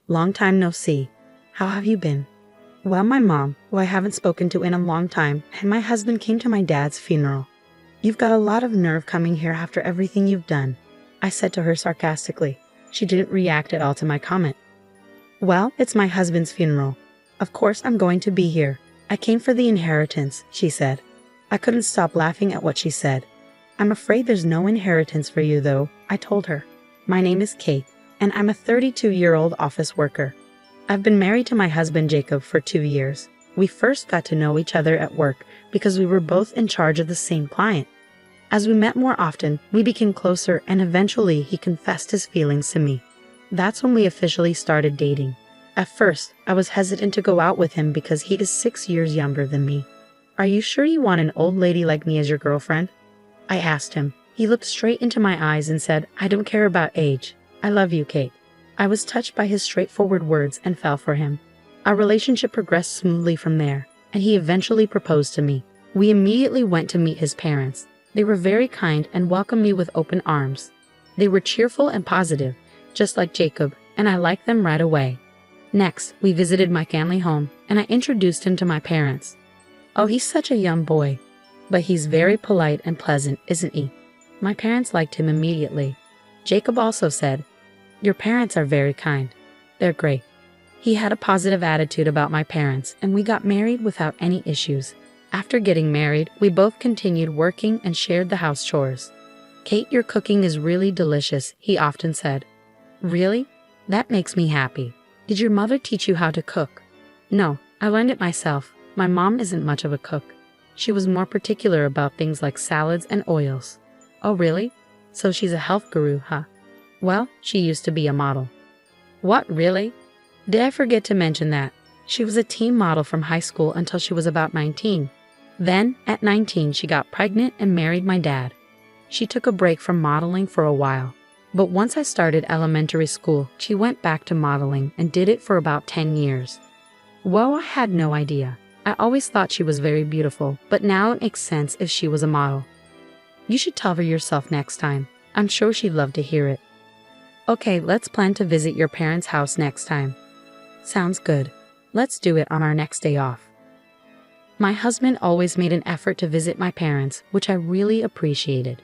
Long time no see. How have you been? Well, my mom, who I haven't spoken to in a long time, and my husband came to my dad's funeral. You've got a lot of nerve coming here after everything you've done, I said to her sarcastically. She didn't react at all to my comment. Well, it's my husband's funeral. Of course I'm going to be here. I came for the inheritance, she said. I couldn't stop laughing at what she said. I'm afraid there's no inheritance for you though, I told her. My name is Kate, and I'm a 32-year-old office worker. I've been married to my husband Jacob for 2 years. We first got to know each other at work because we were both in charge of the same client. As we met more often, we became closer and eventually he confessed his feelings to me. That's when we officially started dating. At first, I was hesitant to go out with him because he is 6 years younger than me. Are you sure you want an old lady like me as your girlfriend? I asked him. He looked straight into my eyes and said, I don't care about age. I love you, Kate. I was touched by his straightforward words and fell for him. Our relationship progressed smoothly from there, and he eventually proposed to me. We immediately went to meet his parents. They were very kind and welcomed me with open arms. They were cheerful and positive, just like Jacob, and I liked them right away. Next, we visited my family home, and I introduced him to my parents. Oh, he's such a young boy. But he's very polite and pleasant, isn't he? My parents liked him immediately. Jacob also said, Your parents are very kind. They're great. He had a positive attitude about my parents, and we got married without any issues. After getting married, we both continued working and shared the house chores. Kate, your cooking is really delicious, he often said. Really? That makes me happy. Did your mother teach you how to cook? No, I learned it myself. My mom isn't much of a cook. She was more particular about things like salads and oils. Oh, really? So she's a health guru, huh? Well, she used to be a model. What, really? Did I forget to mention that? She was a teen model from high school until she was about 19. Then, at 19, she got pregnant and married my dad. She took a break from modeling for a while. But once I started elementary school, she went back to modeling and did it for about 10 years. Whoa, I had no idea. I always thought she was very beautiful, but now it makes sense if she was a model. You should tell her yourself next time. I'm sure she'd love to hear it. Okay, let's plan to visit your parents' house next time. Sounds good. Let's do it on our next day off. My husband always made an effort to visit my parents, which I really appreciated.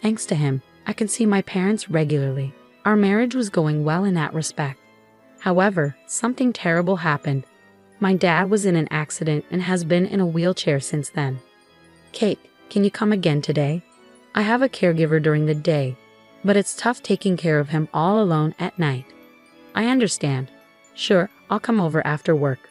Thanks to him, I can see my parents regularly. Our marriage was going well in that respect. However, something terrible happened. My dad was in an accident and has been in a wheelchair since then. Kate, can you come again today? I have a caregiver during the day, but it's tough taking care of him all alone at night. I understand. Sure, I'll come over after work.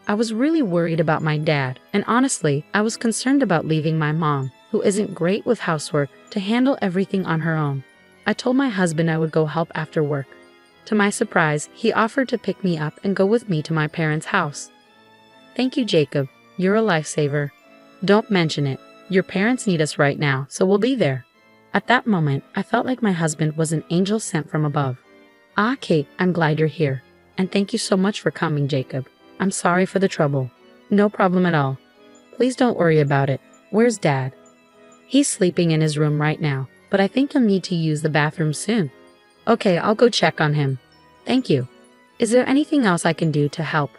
I was really worried about my dad, and honestly, I was concerned about leaving my mom, who isn't great with housework, to handle everything on her own. I told my husband I would go help after work. To my surprise, he offered to pick me up and go with me to my parents' house. Thank you, Jacob. You're a lifesaver. Don't mention it. Your parents need us right now, so we'll be there. At that moment, I felt like my husband was an angel sent from above. Ah, Kate, I'm glad you're here. And thank you so much for coming, Jacob. I'm sorry for the trouble. No problem at all. Please don't worry about it. Where's Dad? He's sleeping in his room right now, but I think he'll need to use the bathroom soon. Okay, I'll go check on him. Thank you. Is there anything else I can do to help?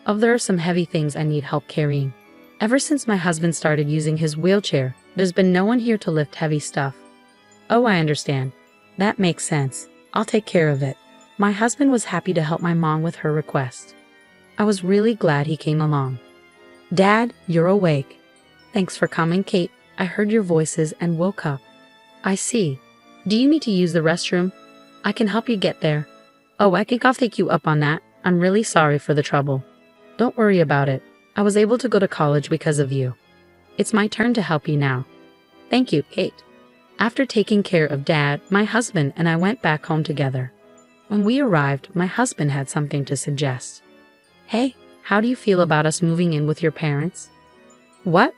Oh, there are some heavy things I need help carrying. Ever since my husband started using his wheelchair, there's been no one here to lift heavy stuff. Oh, I understand. That makes sense. I'll take care of it. My husband was happy to help my mom with her request. I was really glad he came along. Dad, you're awake. Thanks for coming, Kate. I heard your voices and woke up. I see. Do you need to use the restroom? I can help you get there. Oh, I think I'll take you up on that. I'm really sorry for the trouble. Don't worry about it. I was able to go to college because of you. It's my turn to help you now. Thank you, Kate. After taking care of Dad, my husband and I went back home together. When we arrived, my husband had something to suggest. Hey, how do you feel about us moving in with your parents? What?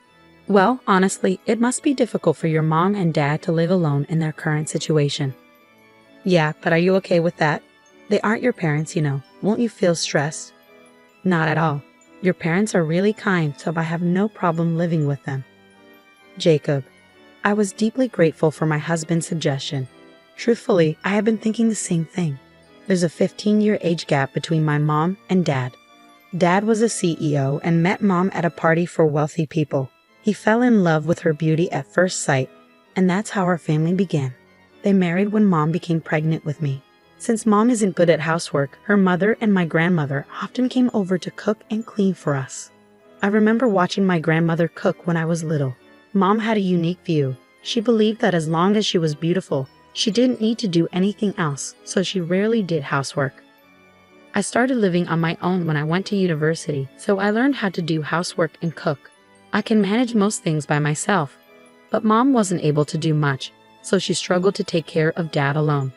Well, honestly, it must be difficult for your mom and dad to live alone in their current situation. Yeah, but are you okay with that? They aren't your parents, you know. Won't you feel stressed? Not at all. Your parents are really kind, so I have no problem living with them. Jacob. I was deeply grateful for my husband's suggestion. Truthfully, I have been thinking the same thing. There's a 15-year age gap between my mom and dad. Dad was a CEO and met mom at a party for wealthy people. He fell in love with her beauty at first sight, and that's how our family began. They married when mom became pregnant with me. Since mom isn't good at housework, her mother and my grandmother often came over to cook and clean for us. I remember watching my grandmother cook when I was little. Mom had a unique view. She believed that as long as she was beautiful, she didn't need to do anything else, so she rarely did housework. I started living on my own when I went to university, so I learned how to do housework and cook. I can manage most things by myself, but mom wasn't able to do much, so she struggled to take care of dad alone.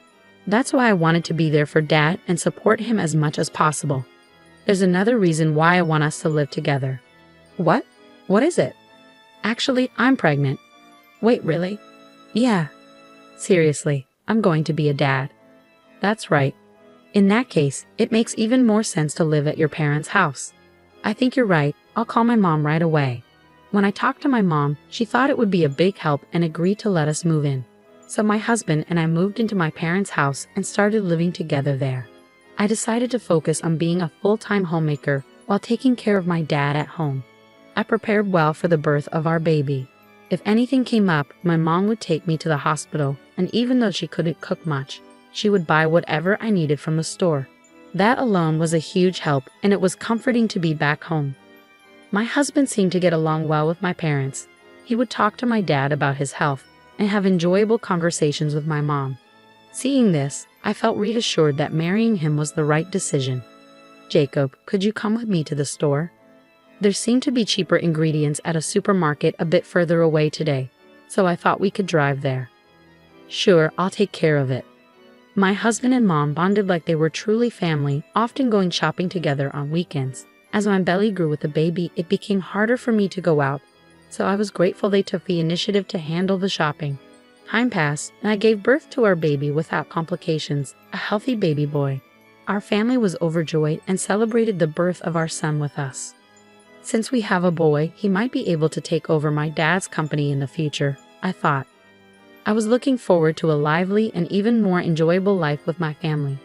That's why I wanted to be there for dad and support him as much as possible. There's another reason why I want us to live together. What? What is it? Actually, I'm pregnant. Wait, really? Yeah. Seriously, I'm going to be a dad. That's right. In that case, it makes even more sense to live at your parents' house. I think you're right. I'll call my mom right away. When I talked to my mom, she thought it would be a big help and agreed to let us move in. So my husband and I moved into my parents' house and started living together there. I decided to focus on being a full-time homemaker while taking care of my dad at home. I prepared well for the birth of our baby. If anything came up, my mom would take me to the hospital, and even though she couldn't cook much, she would buy whatever I needed from the store. That alone was a huge help, and it was comforting to be back home. My husband seemed to get along well with my parents. He would talk to my dad about his health and have enjoyable conversations with my mom. Seeing this, I felt reassured that marrying him was the right decision. Jacob, could you come with me to the store? There seemed to be cheaper ingredients at a supermarket a bit further away today, so I thought we could drive there. Sure, I'll take care of it. My husband and mom bonded like they were truly family, often going shopping together on weekends. As my belly grew with the baby, it became harder for me to go out, so I was grateful they took the initiative to handle the shopping. Time passed, and I gave birth to our baby without complications, a healthy baby boy. Our family was overjoyed and celebrated the birth of our son with us. Since we have a boy, he might be able to take over my dad's company in the future, I thought. I was looking forward to a lively and even more enjoyable life with my family.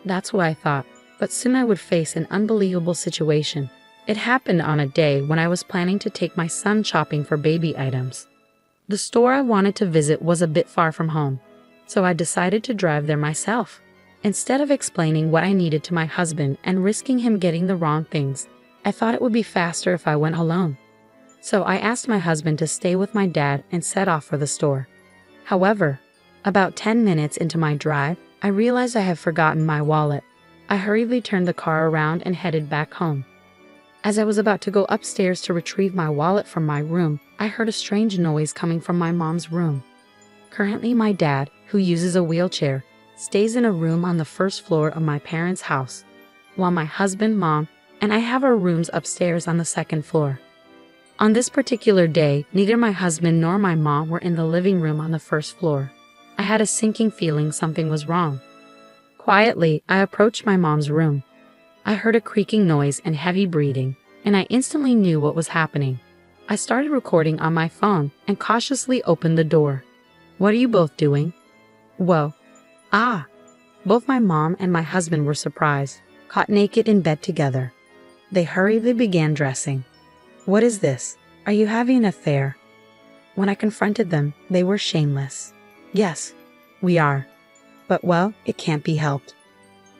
That's what I thought, but soon I would face an unbelievable situation. It happened on a day when I was planning to take my son shopping for baby items. The store I wanted to visit was a bit far from home, so I decided to drive there myself. Instead of explaining what I needed to my husband and risking him getting the wrong things, I thought it would be faster if I went alone. So I asked my husband to stay with my dad and set off for the store. However, about 10 minutes into my drive, I realized I had forgotten my wallet. I hurriedly turned the car around and headed back home. As I was about to go upstairs to retrieve my wallet from my room, I heard a strange noise coming from my mom's room. Currently, my dad, who uses a wheelchair, stays in a room on the first floor of my parents' house, while my husband, mom, and I have our rooms upstairs on the second floor. On this particular day, neither my husband nor my mom were in the living room on the first floor. I had a sinking feeling something was wrong. Quietly, I approached my mom's room. I heard a creaking noise and heavy breathing, and I instantly knew what was happening. I started recording on my phone and cautiously opened the door. "What are you both doing?" "Whoa." "Ah." Both my mom and my husband were surprised, caught naked in bed together. They hurriedly began dressing. "What is this? Are you having an affair?" When I confronted them, they were shameless. "Yes, we are. But well, it can't be helped.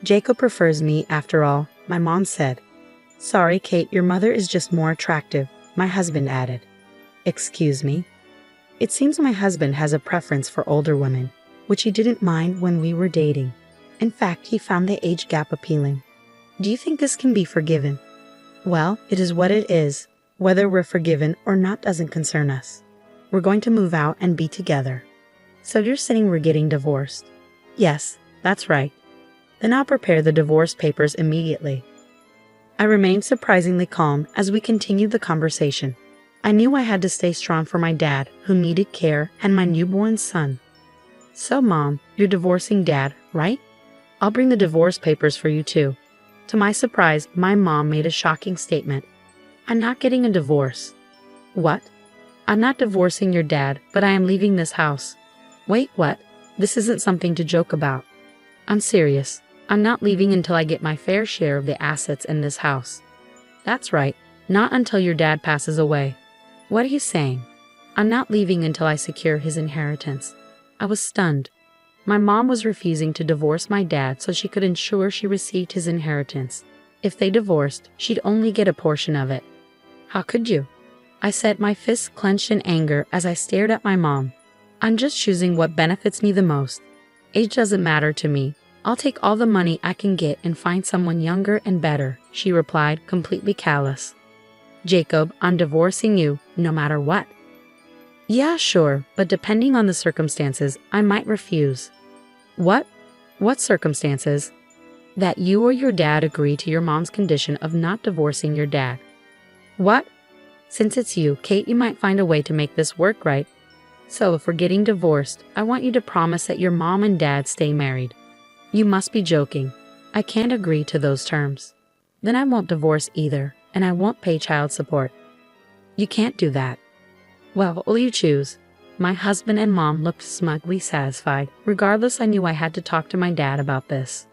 Jacob prefers me after all," my mom said. "Sorry, Kate, your mother is just more attractive," my husband added. "Excuse me?" It seems my husband has a preference for older women, which he didn't mind when we were dating. In fact, he found the age gap appealing. Do you think this can be forgiven? Well, it is what it is. Whether we're forgiven or not doesn't concern us. We're going to move out and be together. So you're saying we're getting divorced? Yes, that's right. Then I'll prepare the divorce papers immediately. I remained surprisingly calm as we continued the conversation. I knew I had to stay strong for my dad, who needed care, and my newborn son. "So, Mom, you're divorcing Dad, right? I'll bring the divorce papers for you too." To my surprise, my mom made a shocking statement. "I'm not getting a divorce." "What?" "I'm not divorcing your dad, but I am leaving this house." "Wait, what? This isn't something to joke about." "I'm serious. I'm not leaving until I get my fair share of the assets in this house. That's right, not until your dad passes away. What are you saying? I'm not leaving until I secure his inheritance. I was stunned. My mom was refusing to divorce my dad so she could ensure she received his inheritance. If they divorced, she'd only get a portion of it. How could you? I said, my fists clenched in anger as I stared at my mom. I'm just choosing what benefits me the most. Age doesn't matter to me. I'll take all the money I can get and find someone younger and better, she replied, completely callous. Jacob, I'm divorcing you, no matter what. Yeah, sure, but depending on the circumstances, I might refuse. What? What circumstances? That you or your dad agree to your mom's condition of not divorcing your dad. What? Since it's you, Kate, you might find a way to make this work, right? So if we're getting divorced, I want you to promise that your mom and dad stay married. You must be joking. I can't agree to those terms. Then I won't divorce either, and I won't pay child support. You can't do that. Well, what will you choose? My husband and mom looked smugly satisfied. Regardless, I knew I had to talk to my dad about this.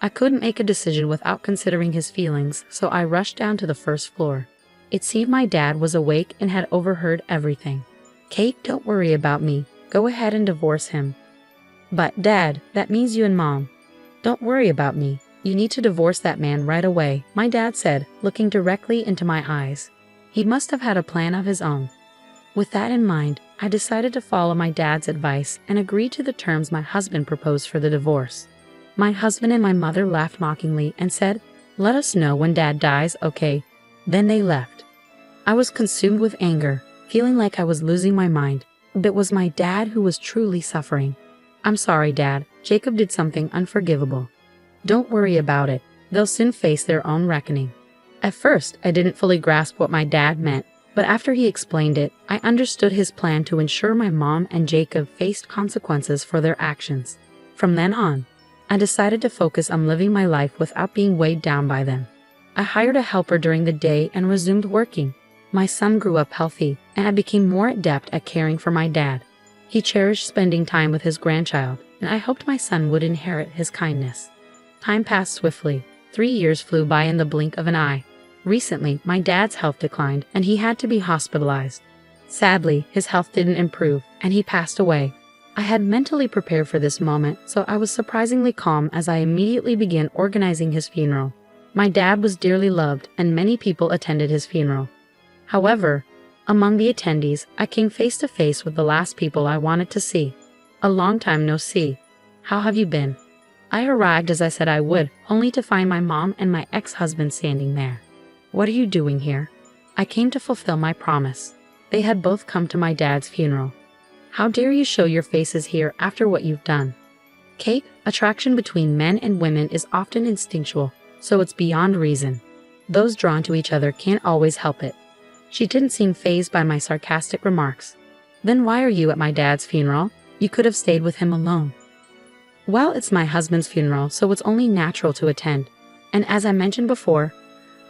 I couldn't make a decision without considering his feelings, so I rushed down to the first floor. It seemed my dad was awake and had overheard everything. Kate, don't worry about me. Go ahead and divorce him. But, Dad, that means you and Mom. Don't worry about me. You need to divorce that man right away, my dad said, looking directly into my eyes. He must have had a plan of his own. With that in mind, I decided to follow my dad's advice and agree to the terms my husband proposed for the divorce. My husband and my mother laughed mockingly and said, "Let us know when Dad dies, okay?" Then they left. I was consumed with anger, feeling like I was losing my mind. It was my dad who was truly suffering. "I'm sorry, Dad. Jacob did something unforgivable. Don't worry about it. They'll soon face their own reckoning." At first, I didn't fully grasp what my dad meant, but after he explained it, I understood his plan to ensure my mom and Jacob faced consequences for their actions. From then on, I decided to focus on living my life without being weighed down by them. I hired a helper during the day and resumed working. My son grew up healthy, and I became more adept at caring for my dad. He cherished spending time with his grandchild, and I hoped my son would inherit his kindness. Time passed swiftly. 3 years flew by in the blink of an eye. Recently, my dad's health declined, and he had to be hospitalized. Sadly, his health didn't improve, and he passed away. I had mentally prepared for this moment, so I was surprisingly calm as I immediately began organizing his funeral. My dad was dearly loved, and many people attended his funeral. However, among the attendees, I came face to face with the last people I wanted to see. "A long time no see. How have you been?" I arrived as I said I would, only to find my mom and my ex-husband standing there. "What are you doing here?" "I came to fulfill my promise." They had both come to my dad's funeral. "How dare you show your faces here after what you've done?" "Kate, attraction between men and women is often instinctual, so it's beyond reason. Those drawn to each other can't always help it." She didn't seem fazed by my sarcastic remarks. "Then why are you at my dad's funeral? You could have stayed with him alone." "Well, it's my husband's funeral, so it's only natural to attend. And as I mentioned before,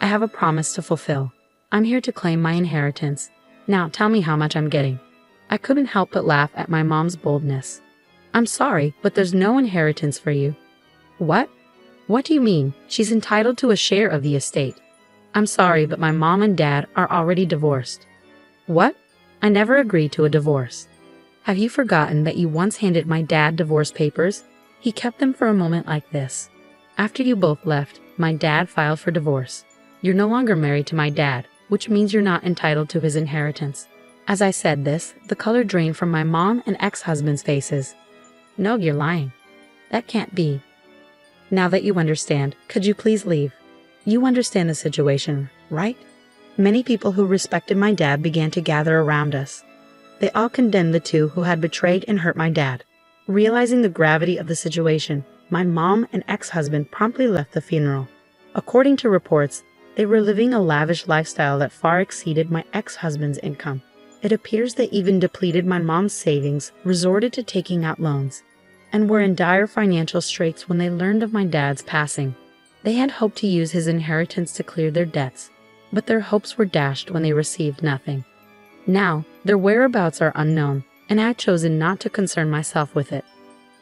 I have a promise to fulfill. I'm here to claim my inheritance. Now tell me how much I'm getting." I couldn't help but laugh at my mom's boldness. "I'm sorry, but there's no inheritance for you." "What? What do you mean? She's entitled to a share of the estate." "I'm sorry, but my mom and dad are already divorced." "What? I never agreed to a divorce." "Have you forgotten that you once handed my dad divorce papers? He kept them for a moment like this. After you both left, my dad filed for divorce. You're no longer married to my dad, which means you're not entitled to his inheritance." As I said this, the color drained from my mom and ex-husband's faces. "No, you're lying. That can't be." "Now that you understand, could you please leave? You understand the situation, right?" Many people who respected my dad began to gather around us. They all condemned the two who had betrayed and hurt my dad. Realizing the gravity of the situation, my mom and ex-husband promptly left the funeral. According to reports, they were living a lavish lifestyle that far exceeded my ex-husband's income. It appears they even depleted my mom's savings, resorted to taking out loans, and were in dire financial straits when they learned of my dad's passing. They had hoped to use his inheritance to clear their debts, but their hopes were dashed when they received nothing. Now, their whereabouts are unknown, and I had chosen not to concern myself with it.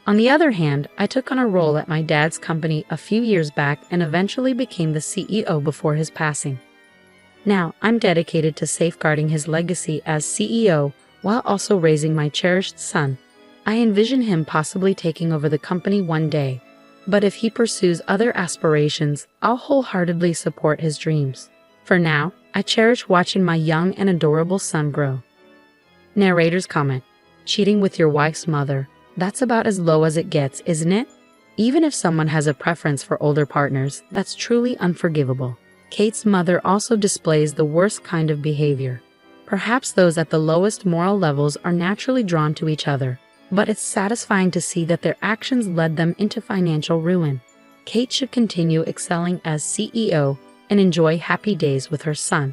On the other hand, I took on a role at my dad's company a few years back and eventually became the CEO before his passing. Now, I'm dedicated to safeguarding his legacy as CEO while also raising my cherished son. I envision him possibly taking over the company one day, but if he pursues other aspirations, I'll wholeheartedly support his dreams. For now, I cherish watching my young and adorable son grow. Narrator's comment: cheating with your wife's mother. That's about as low as it gets, isn't it? Even if someone has a preference for older partners, that's truly unforgivable. Kate's mother also displays the worst kind of behavior. Perhaps those at the lowest moral levels are naturally drawn to each other, but it's satisfying to see that their actions led them into financial ruin. Kate should continue excelling as CEO and enjoy happy days with her son.